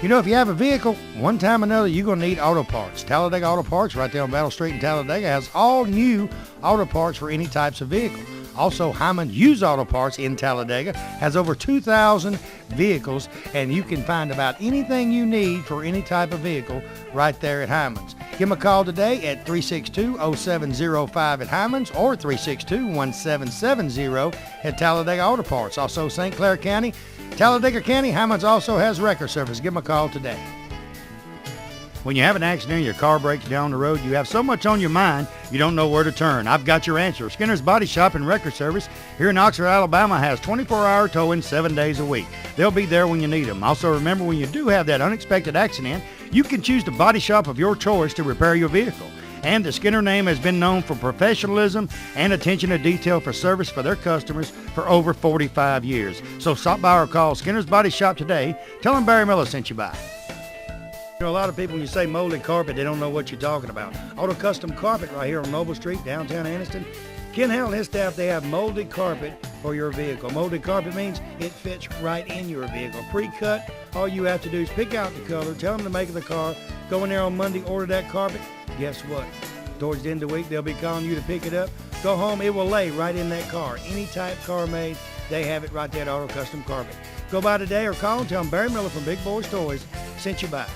You know, if you have a vehicle, one time or another, you're going to need auto parts. Talladega Auto Parts, right there on Battle Street in Talladega, has all new auto parts for any types of vehicle. Also, Hyman Used Auto Parts in Talladega has over 2,000 vehicles, and you can find about anything you need for any type of vehicle right there at Hyman's. Give them a call today at 362-0705 at Hyman's or 362-1770 at Talladega Auto Parts. Also, St. Clair County, Talladega County, Hyman's also has wrecker service. Give them a call today. When you have an accident and your car breaks down the road, you have so much on your mind, you don't know where to turn. I've got your answer. Skinner's Body Shop and Wrecker Service here in Oxford, Alabama has 24-hour towing 7 days a week. They'll be there when you need them. Also, remember, when you do have that unexpected accident, you can choose the body shop of your choice to repair your vehicle. And the Skinner name has been known for professionalism and attention to detail for service for their customers for over 45 years. So stop by or call Skinner's Body Shop today. Tell them Barry Miller sent you by. You know, a lot of people, when you say molded carpet, they don't know what you're talking about. Auto Custom Carpet right here on Noble Street, downtown Anniston. Ken Howell and his staff, they have molded carpet for your vehicle. Molded carpet means it fits right in your vehicle. Pre-cut, all you have to do is pick out the color, tell them the make of the car, go in there on Monday, order that carpet. Guess what? Towards the end of the week, they'll be calling you to pick it up. Go home, it will lay right in that car. Any type car made, they have it right there at Auto Custom Carpet. Go by today or call and tell them Barry Miller from Big Boyz Toyz sent you by.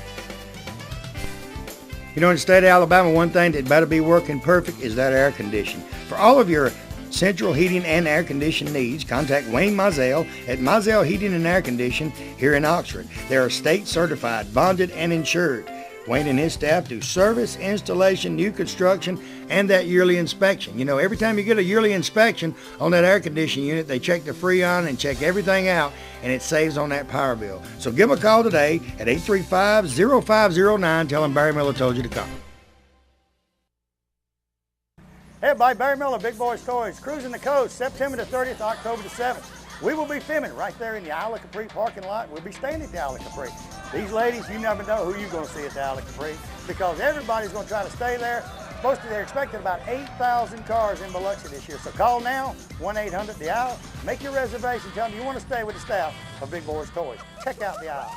You know, in the state of Alabama, one thing that better be working perfect is that air condition. For all of your central heating and air conditioning needs, contact Wayne Mizell at Mizell Heating and Air Condition here in Oxford. They are state certified, bonded, and insured. Wayne and his staff do service, installation, new construction, and that yearly inspection. You know, every time you get a yearly inspection on that air conditioning unit, they check the Freon and check everything out, and it saves on that power bill. So give them a call today at 835-0509. Tell them Barry Miller told you to call. Hey everybody, Barry Miller, Big Boyz Toyz, cruising the coast, September the 30th, October the 7th. We will be filming right there in the Isle of Capri parking lot. We'll be staying at the Isle of Capri. These ladies, you never know who you're going to see at the Isle of Capri because everybody's going to try to stay there. Mostly they're expecting about 8,000 cars in Biloxi this year. So call now, 1-800-THE-ISLE. Make your reservation. Tell them you want to stay with the staff of Big Boyz Toyz. Check out the Isle.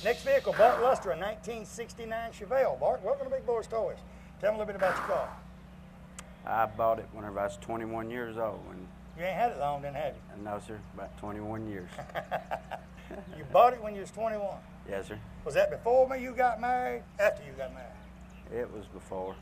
Next vehicle, Bart Luster, a 1969 Chevelle. Bart, welcome to Big Boyz Toyz. Tell me a little bit about your car. I bought it whenever I was 21 years old. You ain't had it long then, have you? No, sir, about 21 years. You bought it when you was 21? Yes, sir. Was that before you got married, after you got married? It was before.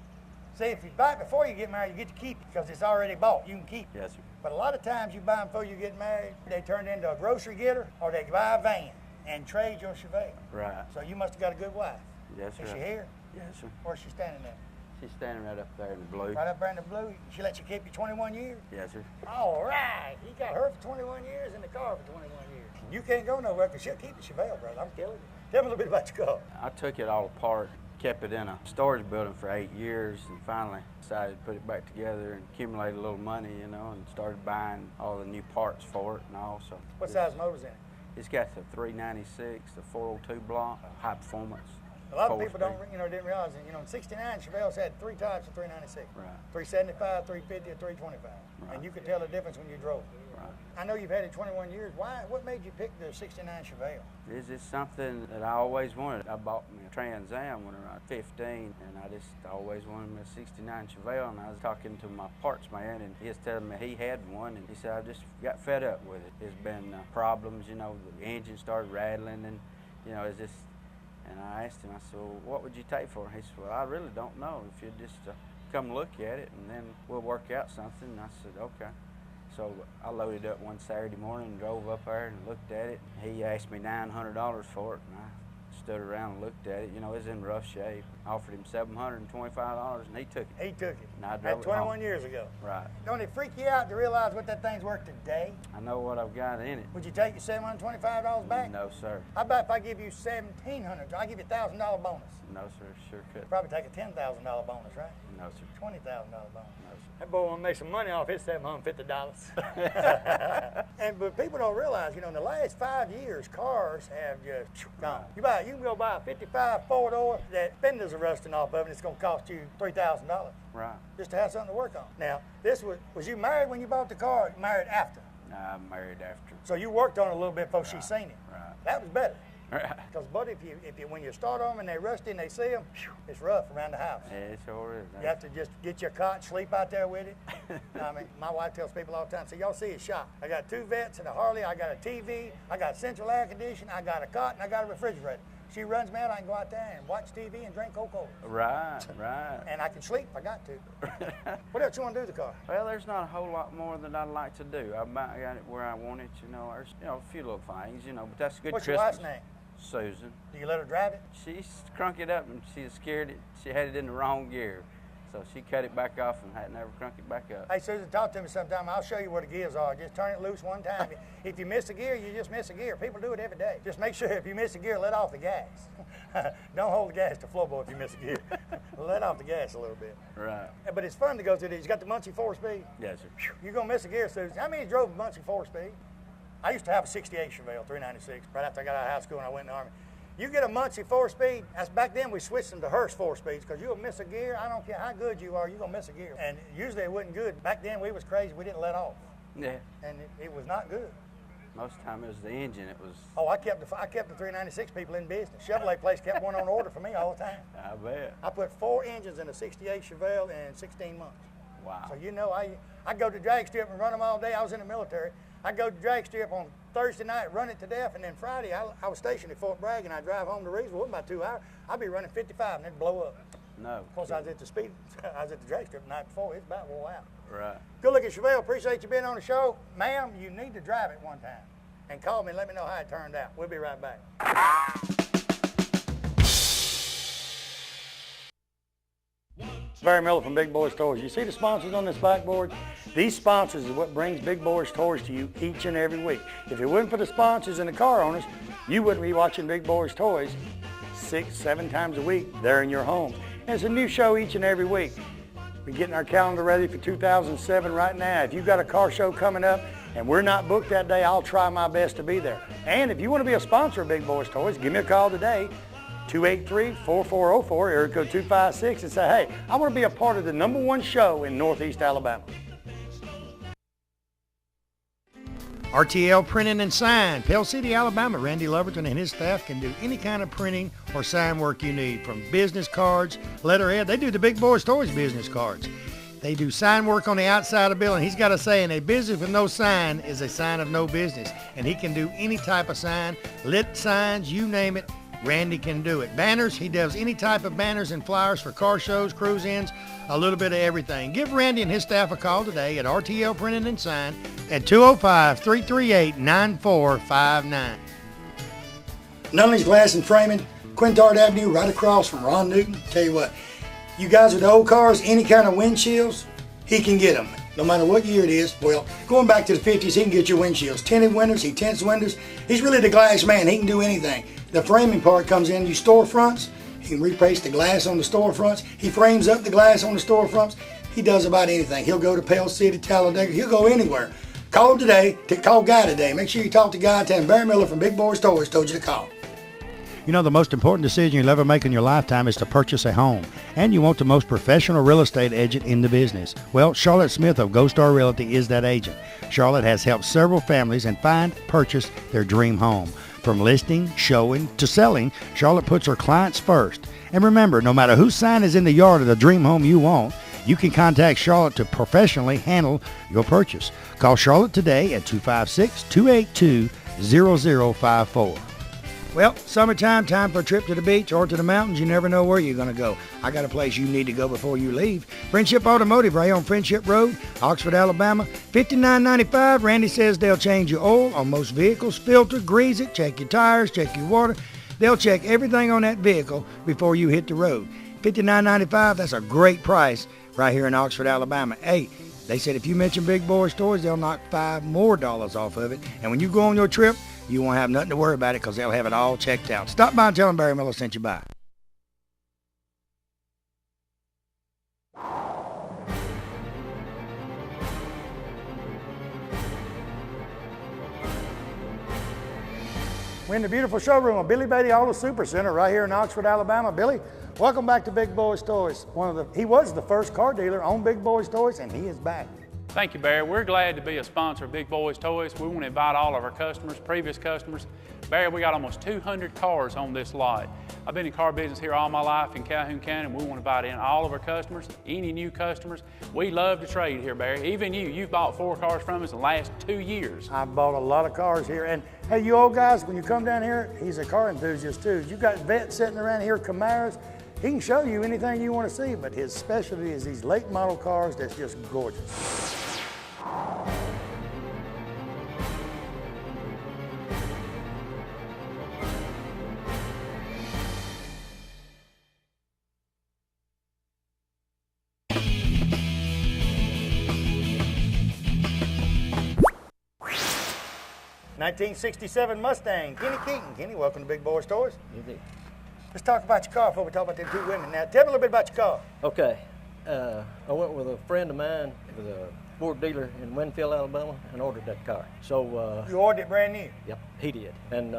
See, if you buy it before you get married, you get to keep it because it's already bought. You can keep it. Yes, sir. But a lot of times you buy them before you get married, they turn it into a grocery getter or they buy a van and trade your Chevelle. Right. So you must have got a good wife. Yes, sir. Is she here? Yes, sir. Where's she standing there? She's standing right up there in the blue. Right up there in the blue? She let you keep you 21 years? Yes, sir. All right. You got her for 21 years and the car for 21 years. You can't go nowhere because she'll keep the Chevelle, brother. I'm telling you. Tell me a little bit about your car. I took it all apart, kept it in a storage building for 8 years, and finally decided to put it back together and accumulate a little money, you know, and started buying all the new parts for it and all. So what size motor's in it? It's got the 396, the 402 block, high performance. A lot of people didn't realize that, in 69, Chevelle's had 3 types of 396. Right. 375, 350, or 325. Right. And you could tell the difference when you drove. Right. I know you've had it 21 years. What made you pick the 69 Chevelle? It's just something that I always wanted. I bought me a Trans Am when I was 15, and I just always wanted me a 69 Chevelle, and I was talking to my parts man, and he was telling me he had one, and he said, I just got fed up with it. There's been problems, the engine started rattling, and, it's just, and I asked him, I said, well, what would you take for it? He said, well, I really don't know. If you just come look at it, and then we'll work out something. And I said, okay. So I loaded up one Saturday morning and drove up there and looked at it. He asked me $900 for it, and I stood around and looked at it. You know, it was in rough shape. I offered him $725, and he took it. He took it. And I drove That's it 21 home. years ago. Right. Don't it freak you out to realize what that thing's worth today? I know what I've got in it. Would you take your $725 back? No, sir. How about if I give you $1,700? I'll give you a $1,000 bonus. No, sir. Sure could. Probably take a $10,000 bonus, right? No, sir. $20,000 bonus. No, sir. That boy want to make some money off his $750. But people don't realize, you know, in the last 5 years, cars have just gone. You can go buy a 55 4-door that fenders are rusting off of, and it's going to cost you $3,000. Right. Just to have something to work on. Now, this was you married when you bought the car? Or married after? I married after. So you worked on it a little bit before she seen it. Right. That was better. Right. Because, buddy, if you when you start on them and they rusty and they see them, it's rough around the house. Yeah, it sure is. You have to just get your cot, sleep out there with it. I mean, my wife tells people all the time, so y'all see a shop. I got 2 vets and a Harley, I got a TV, I got central air conditioning, I got a cot, and I got a refrigerator. She runs me out, I can go out there and watch TV and drink Coca-Cola. Right, right. And I can sleep if I got to. What else you want to do with the car? Well, there's not a whole lot more that I'd like to do. I about got it where I want it, you know. There's, you know, a few little things, you know, but that's a good What's Christmas. your wife's name? Susan. Do you let her drive it? She crunk it up and she was scared she had it in the wrong gear. So she cut it back off and had never crunk it back up. Hey, Susan, talk to me sometime. I'll show you where the gears are. Just turn it loose one time. If you miss a gear, you just miss a gear. People do it every day. Just make sure if you miss a gear, let off the gas. Don't hold the gas to floorboard if you miss a gear. Let off the gas a little bit. Right. But it's fun to go through these. You got the Muncie 4-speed? Yes, sir. You're going to miss a gear, Susan. How many drove a Muncie 4-speed? I used to have a 68 Chevelle, 396, right after I got out of high school and I went in the Army. You get a Muncie 4-speed, that's back then we switched them to Hearst 4-speeds because you'll miss a gear. I don't care how good you are, you're going to miss a gear. And usually it wasn't good. Back then we was crazy, we didn't let off. Yeah. And it was not good. Most of the time it was the engine. It was. Oh, I kept the 396 people in business. Chevrolet place kept one on order for me all the time. I bet. I put 4 engines in a 68 Chevelle in 16 months. Wow. So you know, I go to drag strip and run them all day. I was in the military. I go to drag strip on Thursday night, run it to death, and then Friday I was stationed at Fort Bragg, and I drive home to Reedsville about 2 hours. I'd be running 55 and it'd blow up. No. Of course, I was at the drag strip the night before. It's about wore out. Right. Good looking Chevelle. Appreciate you being on the show, ma'am. You need to drive it one time, and call me and let me know how it turned out. We'll be right back. Barry Miller from Big Boyz Toyz. You see the sponsors on this backboard? These sponsors is what brings Big Boyz Toyz to you each and every week. If it wasn't for the sponsors and the car owners, you wouldn't be watching Big Boyz Toyz 6, 7 times a week there in your home. And it's a new show each and every week. We're getting our calendar ready for 2007 right now. If you've got a car show coming up and we're not booked that day, I'll try my best to be there. And if you want to be a sponsor of Big Boyz Toyz, give me a call today. 283-4404, area code 256, and say, hey, I want to be a part of the #1 show in Northeast Alabama. RTL Printing and Sign, Pell City, Alabama. Randy Loverton and his staff can do any kind of printing or sign work you need, from business cards, letterhead. They do the Big Boyz Toyz business cards. They do sign work on the outside of the building. He's got a saying, a business with no sign is a sign of no business. And he can do any type of sign, lit signs, you name it. Randy can do it. Banners, he does any type of banners and flyers for car shows, cruise-ins, a little bit of everything. Give Randy and his staff a call today at RTL Printing and Sign at 205-338-9459. Nunley's Glass and Framing, Quintard Avenue, right across from Ron Newton. Tell you what, you guys with the old cars, any kind of windshields, he can get them. No matter what year it is. Well, going back to the 50s, he can get your windshields. Tinted windows, he tints windows. He's really the glass man. He can do anything. The framing part comes in, you storefronts. He can replace the glass on the storefronts. He frames up the glass on the storefronts. He does about anything. He'll go to Pell City, Talladega. He'll go anywhere. Call him today. Call Guy today. Make sure you talk to Guy. Tell him Barry Miller from Big Boyz Toyz told you to call. You know, the most important decision you'll ever make in your lifetime is to purchase a home. And you want the most professional real estate agent in the business. Well, Charlotte Smith of Gold Star Realty is that agent. Charlotte has helped several families and purchase their dream home. From listing, showing, to selling, Charlotte puts her clients first. And remember, no matter whose sign is in the yard of the dream home you want, you can contact Charlotte to professionally handle your purchase. Call Charlotte today at 256-282-0054. Well, summertime, time for a trip to the beach or to the mountains. You never know where you're going to go. I got a place you need to go before you leave. Friendship Automotive, right on Friendship Road, Oxford, Alabama. $59.95. Randy says they'll change your oil on most vehicles, filter, grease it, check your tires, check your water. They'll check everything on that vehicle before you hit the road. $59.95, that's a great price right here in Oxford, Alabama. Hey, they said if you mention Big Boyz Toyz, they'll knock $5 more off of it. And when you go on your trip, you won't have nothing to worry about it because they'll have it all checked out. Stop by and tell them Barry Miller sent you by. We're in the beautiful showroom of Billy Beatty Auto Super Center right here in Oxford, Alabama. Billy, welcome back to Big Boyz Toyz. He was the first car dealer on Big Boyz Toyz, and he is back. Thank you, Barry. We're glad to be a sponsor of Big Boyz Toyz. We want to invite all of our customers, previous customers. Barry, we got almost 200 cars on this lot. I've been in car business here all my life in Calhoun County, and we want to invite in all of our customers, any new customers. We love to trade here, Barry. Even you've bought 4 cars from us in the last 2 years. I've bought a lot of cars here, and hey, you old guys, when you come down here, he's a car enthusiast too. You got vets sitting around here, Camaros. He can show you anything you want to see, but his specialty is these late model cars that's just gorgeous. '67 Mustang, Kenny Keaton. Kenny, welcome to Big Boyz Toyz. Let's talk about your car before we talk about them 2 women. Now, tell me a little bit about your car. Okay. I went with a friend of mine. It was a Ford dealer in Winfield, Alabama, and ordered that car. So you ordered it brand new? Yep, he did. And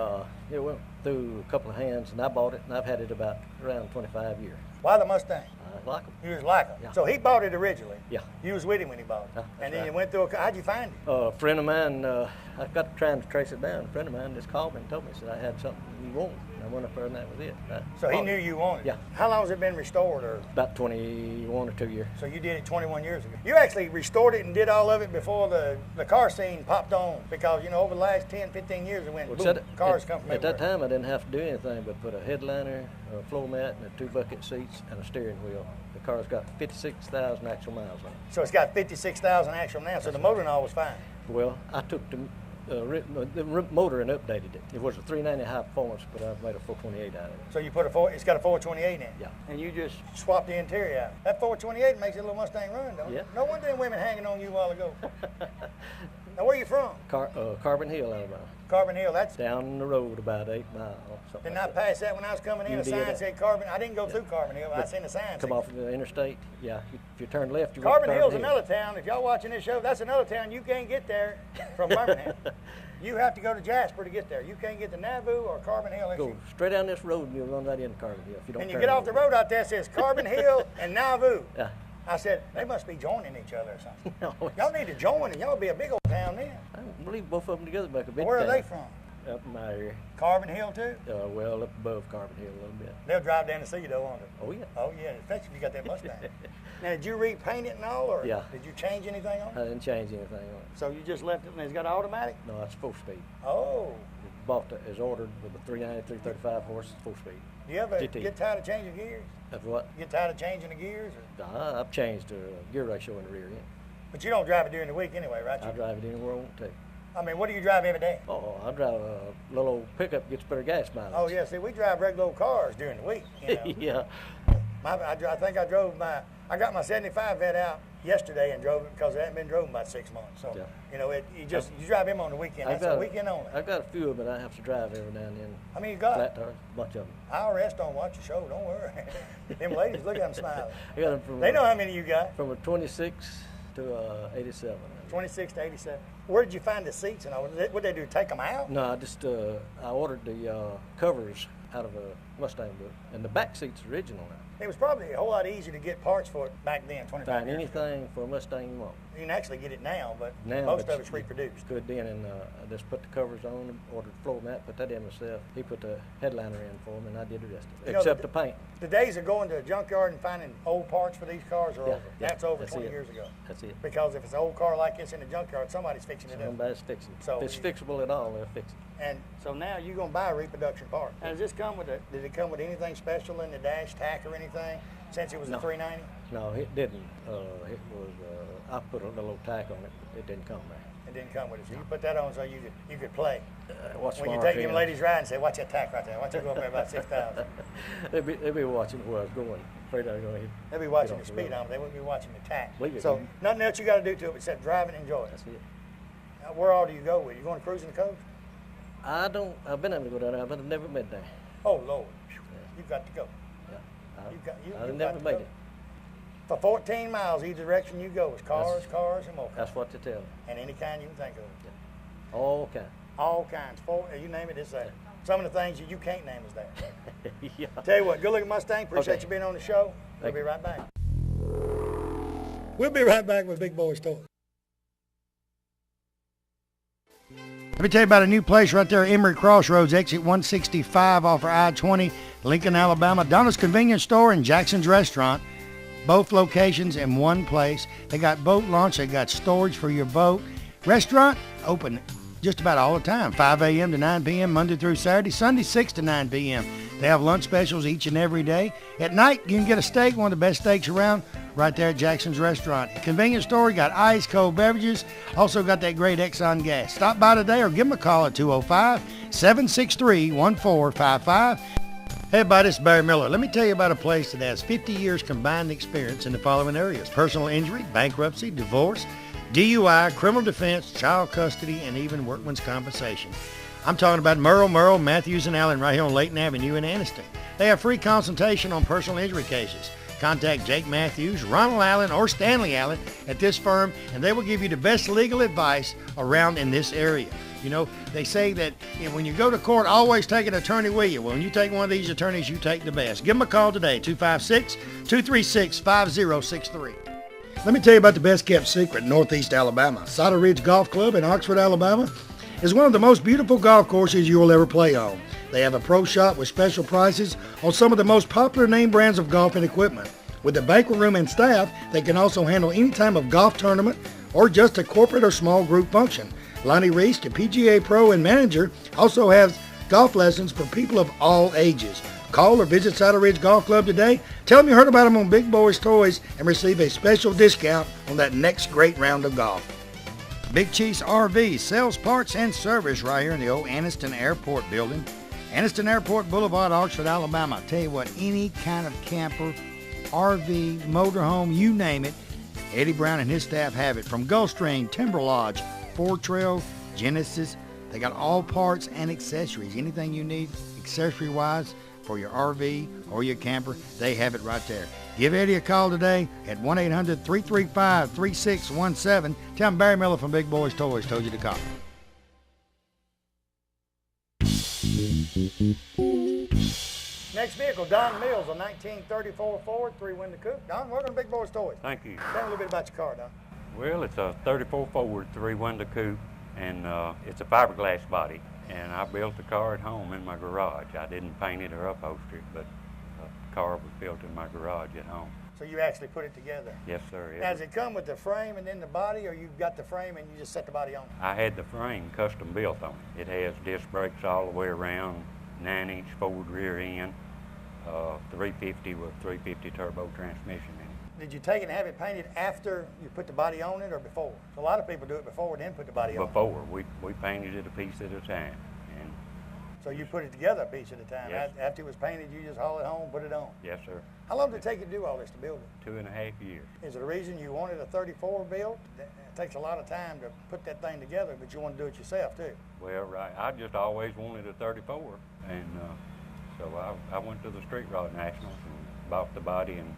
it went through a couple of hands, and I bought it, and I've had it about around 25 years. Why the Mustang? I like them. You was like him? Yeah. So he bought it originally? Yeah. You was with him when he bought it? Yeah, and then right. you went through how'd you find it? A friend of mine, I got trying to trace it down. A friend of mine just called me and told me, said I had something you wanted. And I went up there and that was it. So he knew you wanted it? Yeah. How long has it been restored? Or? About 21 or 2 years. So you did it 21 years ago. You actually restored it and did all of it before the car scene popped on because, you know, over the last 10, 15 years it went boom, cars come from everywhere. At that time I didn't have to do anything but put a headliner, a floor mat, and 2 bucket seats and a steering wheel. The car's got 56,000 actual miles on it. So it's got 56,000 actual now, so the motor and all was fine? Well, I took the motor and updated it. It was a 390 high performance, but I've made a 428 out of it. So you put it's got a 428 in it? Yeah. And you just swapped the interior out. That 428 makes a little Mustang run, don't it? Yeah. No wonder them women hanging on you a while ago. Now, where you from? Carbon Hill, Alabama. Carbon Hill, that's... Down the road about 8 miles. Didn't I pass that when I was coming in? A sign said Carbon... I didn't go through Carbon Hill, but I seen the sign. Come off the interstate, yeah. If you turn left, you Carbon Hill's another town. If y'all watching this show, that's another town you can't get there from Birmingham. You have to go to Jasper to get there. You can't get to Nauvoo or Carbon Hill. Go straight down this road and you'll run right into Carbon Hill. If you don't and you get off the road out there, it says Carbon Hill and Nauvoo. Yeah. I said, they must be joining each other or something. No, y'all need to join and y'all be a big old town then. I believe both of them together make a big Where town. are they from? Up in my area. Carbon Hill too? Well, up above Carbon Hill a little bit. They'll drive down to see you though, won't they? Oh yeah. Oh yeah, especially if you got that Mustang. Now, did you repaint it and all, or yeah. Did you change anything on it? I didn't change anything on it. So you just left it and it's got an automatic? No, it's 4-speed. Oh. Bought it as ordered with a 390, 335 horse, 4-speed. Do you ever get tired of changing gears? Of what? Get tired of changing the gears? Or? I've changed the gear ratio in the rear end. But you don't drive it during the week anyway, right? I drive it anywhere I want to. I mean, what do you drive every day? Oh, I drive a little old pickup, gets better gas mileage. Oh yeah, see, we drive regular old cars during the week. You know? Yeah. I think I got my 75 vet out yesterday and drove it because it hadn't been driven about 6 months. So, yeah. You know, you drive him on the weekend. That's a weekend only. I've got a few of them that I have to drive every now and then. How many you got? Flat tires, a bunch of them. IRS don't watch the show, don't worry. Them ladies, look at them smiling. I got them from they know how many you got. From a 26 to 87. 26 to 87. Where did you find the seats and all? What did they do, take them out? No, I ordered the covers out of a Mustang book, and the back seat's original now. It was probably a whole lot easier to get parts for it back then, 25 Find years anything ago. for a Mustang you want. You can actually get it now, but now, most of it's reproduced. Good then, and I just put the covers on, ordered the floor mat, put that in myself. He put the headliner in for me, and I did the rest of it, except the paint. The days of going to a junkyard and finding old parts for these cars are over. Yeah, that's over that's 20 it. years ago. That's it. Because if it's an old car like this in the junkyard, somebody's fixing it up. Somebody's fixing it. So if it's fixable at all, they'll fix it. And so now you're going to buy a reproduction part. And does this come with did it come with anything special in the dash, tack or anything, since it was a 390? No, it didn't. It was, I put a little tack on it, but it didn't come there. It didn't come with it, so you put that on so you could play. When you take them ladies riding, say, watch that tack right there. Watch it go up there about 6,000. They'd be watching where I was going. Afraid I was going to hit. They'll be watching the speed on, but they wouldn't be watching the tack. Believe it, So man. nothing else you got to do to it except drive and enjoy it. That's it. Now, where all do you go with? You going to cruising the coast? I've been able to go down there, but I've never been there. Oh Lord, you've got to go. Yeah. You've I've never got to made go. it. For 14 miles, either direction you go is cars, and more. That's what they tell me. And any kind you can think of. All kinds. All kinds. You name it, it's there. Some of the things you can't name is there. Yeah. Tell you what, good looking Mustang. Appreciate you being on the show. We'll be right back. We'll be right back with Big Boyz Toyz. Let me tell you about a new place right there, Emory Crossroads, exit 165 off of I-20, Lincoln, Alabama. Donna's Convenience Store and Jackson's Restaurant, both locations in one place. They got boat launch, they got storage for your boat. Restaurant open just about all the time, 5 a.m. to 9 p.m. Monday through Saturday, Sunday 6 to 9 p.m. They have lunch specials each and every day. At night, you can get a steak, one of the best steaks around, right there at Jackson's Restaurant. Convenience store, you got ice cold beverages, also got that great Exxon gas. Stop by today or give them a call at 205-763-1455. Hey everybody, it's Barry Miller. Let me tell you about a place that has 50 years combined experience in the following areas: personal injury, bankruptcy, divorce, DUI, criminal defense, child custody, and even workman's compensation. I'm talking about Merle, Matthews, and Allen right here on Layton Avenue in Anniston. They have free consultation on personal injury cases. Contact Jake Matthews, Ronald Allen, or Stanley Allen at this firm, and they will give you the best legal advice around in this area. You know, they say that when you go to court, always take an attorney with you. Well, when you take one of these attorneys, you take the best. Give them a call today, 256-236-5063. Let me tell you about the best kept secret in Northeast Alabama. Cider Ridge Golf Club in Oxford, Alabama is one of the most beautiful golf courses you will ever play on. They have a pro shop with special prices on some of the most popular name brands of golf and equipment. With a banquet room and staff, they can also handle any type of golf tournament or just a corporate or small group function. Lonnie Reese, the PGA Pro and manager, also has golf lessons for people of all ages. Call or visit Cider Ridge Golf Club today. Tell them you heard about them on Big Boyz Toyz and receive a special discount on that next great round of golf. Big Chiefs RV sells parts and service right here in the old Anniston Airport building. Anniston Airport Boulevard, Oxford, Alabama. I tell you what, any kind of camper, RV, motorhome, you name it, Eddie Brown and his staff have it. From Gulfstream, Timber Lodge, Four Trail, Genesis, they got all parts and accessories. Anything you need accessory-wise for your RV or your camper, they have it right there. Give Eddie a call today at 1-800-335-3617. Tell him Barry Miller from Big Boyz Toyz told you to call. Next vehicle, Don Mills, a 1934 Ford, 3-window coupe. Don, welcome to Big Boyz Toyz. Thank you. Tell me a little bit about your car, Don. Well, it's a 34 Ford, 3-window coupe, and it's a fiberglass body. And I built the car at home in my garage. I didn't paint it or upholster it, but the car was built in my garage at home. So you actually put it together? Yes, sir. Now, does it come with the frame and then the body, or you got the frame and you just set the body on it? I had the frame custom built on it. It has disc brakes all the way around, 9-inch Ford rear end, 350 with 350 turbo transmission in it. Did you take it and have it painted after you put the body on it or before? So a lot of people do it before and then put the body on. Before, we painted it a piece at a time. And so you put it together a piece at a time. Yes. After it was painted, you just haul it home, put it on. Yes, sir. How long did it take you to do all this to build it? 2.5 years. Is it a reason you wanted a 34 built? It takes a lot of time to put that thing together, but you want to do it yourself too. Well, right. I just always wanted a 34, and so I went to the Street Rod Nationals and bought the body and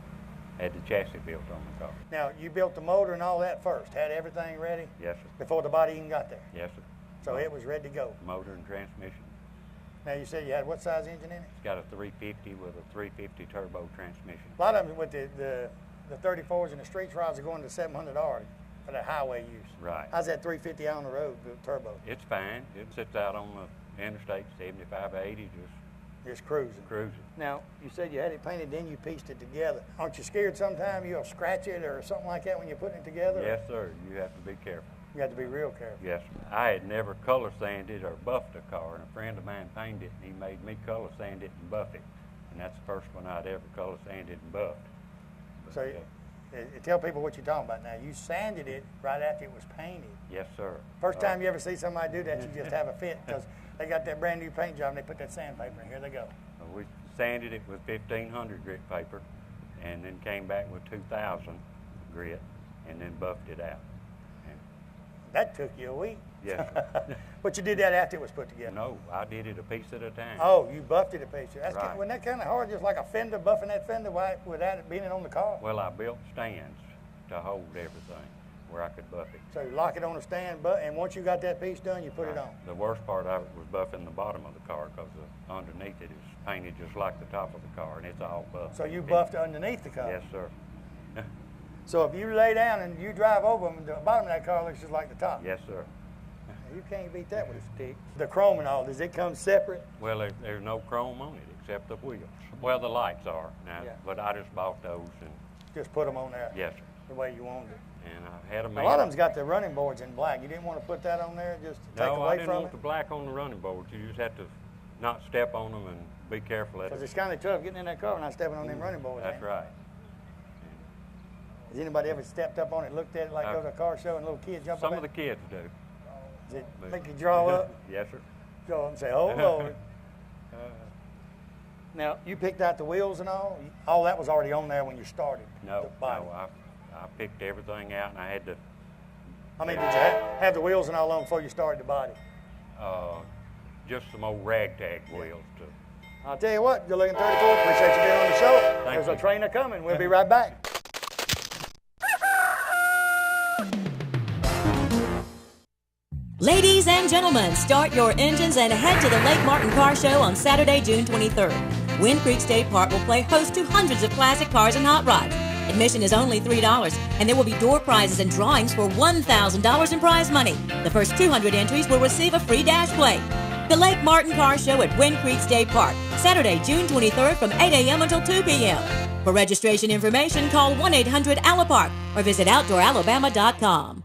had the chassis built on the car. Now, you built the motor and all that first, had everything ready? Yes, sir. Before the body even got there? Yes, sir. So it was ready to go? Motor and transmission. Now, you said you had what size engine in it? It's got a 350 with a 350 turbo transmission. A lot of them with the 34s and the street rods are going to 700R for the highway use. Right. How's that 350 on the road, the turbo? It's fine. It sits out on the interstate, 75, 80, Just cruising. cruising. Now, you said you had it painted, then you pieced it together. Aren't you scared sometime you'll scratch it or something like that when you're putting it together? Yes, sir. You have to be careful. You have to be real careful. Yes, sir. I had never color sanded or buffed a car, and a friend of mine painted it, and he made me color sand it and buff it. and that's the first one I'd ever color sanded and buffed. So tell people what you're talking about now. You sanded it right after it was painted. Yes, sir. First time you ever see somebody do that, you just have a fit because they got that brand new paint job and they put that sandpaper in. Here they go. We sanded it with 1,500 grit paper, and then came back with 2,000 grit, and then buffed it out. And That took you a week. yes, sir. But you did that after it was put together. No, I did it a piece at a time. Oh, you buffed it a piece. Right. Wasn't that kind of hard, just like a fender, buffing that fender without it being on the car? Well, I built stands to hold everything where I could buff it. So you lock it on a stand, and once you got that piece done, you put it on. The worst part of it was buffing the bottom of the car because underneath it is painted just like the top of the car, and it's all buffed. So you buffed underneath the car? Yes, sir. So if you lay down and you drive over them, the bottom of that car looks just like the top? Yes, sir. You can't beat that with a stick. The chrome and all, does it come separate? Well, there's no chrome on it except the wheels. Well, the lights are now, Yeah. but I just bought those, and Just put them on there yes, sir. the way you wanted it. And I had them. A lot of them's got the running boards in black. You didn't want to put that on there just to take No, I away didn't from want it? the black on the running boards. You just have to not step on them and be careful at Because it. it's kind of tough getting in that car and not stepping on them running boards. That's ain't it? right. Has anybody ever stepped up on it, looked at it like go to a car show and little kids jump Some up of the kids do. Does it but- make you draw up? Yes, sir. Draw up and say, oh, Lord. Now, you picked out the wheels and all? All that was already on there when you started? No, the body. I picked everything out, and I had to I mean, did you have the wheels and all on before you started the body? just some old ragtag wheels to. I'll tell you what, good looking 34. Appreciate you being on the show. Thank There's you. a trainer coming. We'll be right back. Ladies and gentlemen, start your engines and head to the Lake Martin Car Show on Saturday, June 23rd. Wind Creek State Park will play host to hundreds of classic cars and hot rods. Admission is only $3, and there will be door prizes and drawings for $1,000 in prize money. The first 200 entries will receive a free dash plate. The Lake Martin Car Show at Wind Creek State Park, Saturday, June 23rd from 8 a.m. until 2 p.m. For registration information, call 1-800-ALA-PARK or visit OutdoorAlabama.com.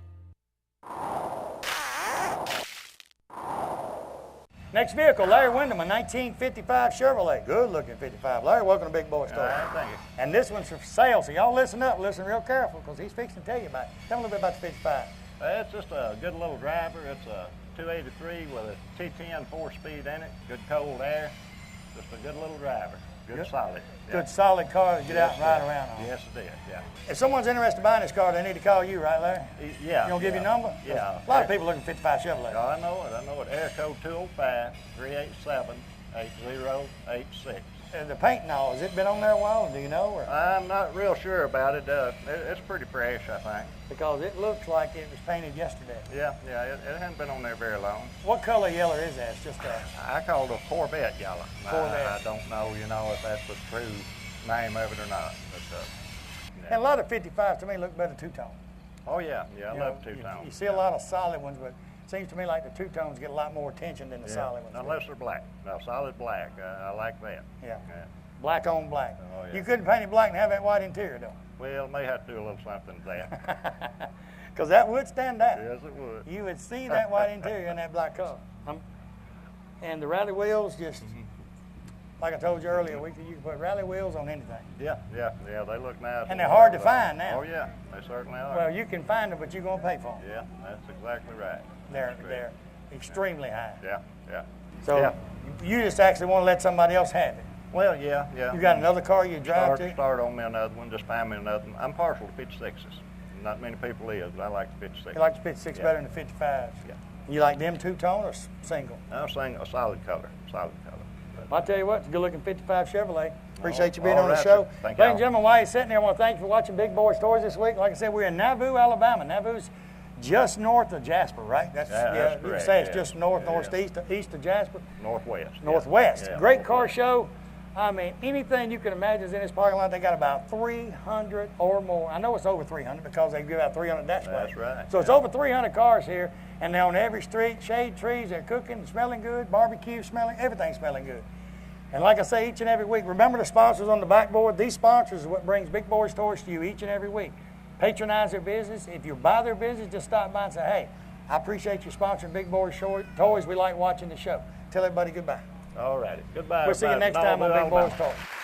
Next vehicle, Larry Wyndham, a 1955 Chevrolet. Good looking 55. Larry, welcome to Big Boy Store. All right, thank you. And this one's for sale, so y'all listen up, listen real careful, because he's fixing to tell you about it. Tell me a little bit about the 55. It's just a good little driver. It's a 283 with a T10 4-speed in it. Good cold air. Just a good little driver. Good solid. Good solid car to get out and ride around on. Yes, it is. Yeah. If someone's interested in buying this car, they need to call you, right, Larry? Yeah. You gonna give your number? Yeah. A lot of people looking for 55 Chevrolet. I know it. I know it. Air code 205-387-8086. And the paint and all, has it been on there a while? Do you know? Or? I'm not real sure about it. It's pretty fresh, I think. Because it looks like it was painted yesterday. Yeah. It hasn't been on there very long. What color yellow is that? It's just a... I call it a Corvette yellow. Corvette. I don't know, if that's the true name of it or not. But, And a lot of 55s to me look better two-tone. oh, yeah. I You love know, two-tone. You see a lot of solid ones, but it seems to me like the two-tones get a lot more attention than the solid ones. do. Unless they're black. No, solid black. I like that. Yeah. Black on black. Oh, yeah. You couldn't paint it black and have that white interior, though. Well, may have to do a little something to that. Because that would stand out. Yes, it would. You would see that white interior in that black car. And the rally wheels, just like I told you earlier, you can put rally wheels on anything. Yeah, they look nice. And they're hard to find now. Oh, yeah, they certainly are. Well, you can find them, but you're going to pay for them. Yeah, that's exactly right. They're extremely high. Yeah. So Yeah. you just actually want to let somebody else have it. Well, yeah. You got another car you drive to? Start on me another one, just find me another one. I'm partial to 56s. Not many people is, but I like the 56. You like the 56 better than the 55s? Yeah. You like them two-tone or single? I'm saying a solid color. Well, I'll tell you what, it's a good-looking 55 Chevrolet. Appreciate you being all on the right, show. sir. Thank Ladies you. and gentlemen, while you're sitting there, I want to thank you for watching Big Boyz Toyz this week. Like I said, we're in Nauvoo, Alabama. Nauvoo's just north of Jasper, right? That's You can correct, say it's yeah. just north, Yeah. northeast, east of Jasper. Northwest. Northwest. Yeah, Great car northwest. show. I mean, anything you can imagine is in this parking lot. They got about 300 or more. I know it's over 300 because they give out 300 dash plates. That's right. So it's over 300 cars here, and they're on every street, shade trees, they're cooking, smelling good, barbecue smelling, everything's smelling good. And like I say each and every week, remember the sponsors on the backboard. These sponsors are what brings Big Boyz Toyz to you each and every week. Patronize their business. If you buy their business, just stop by and say, hey, I appreciate you sponsoring Big Boyz Toyz. We like watching the show. Tell everybody goodbye. All righty. Goodbye. We'll see you everybody. next time on Big Alabama. Boyz Toyz.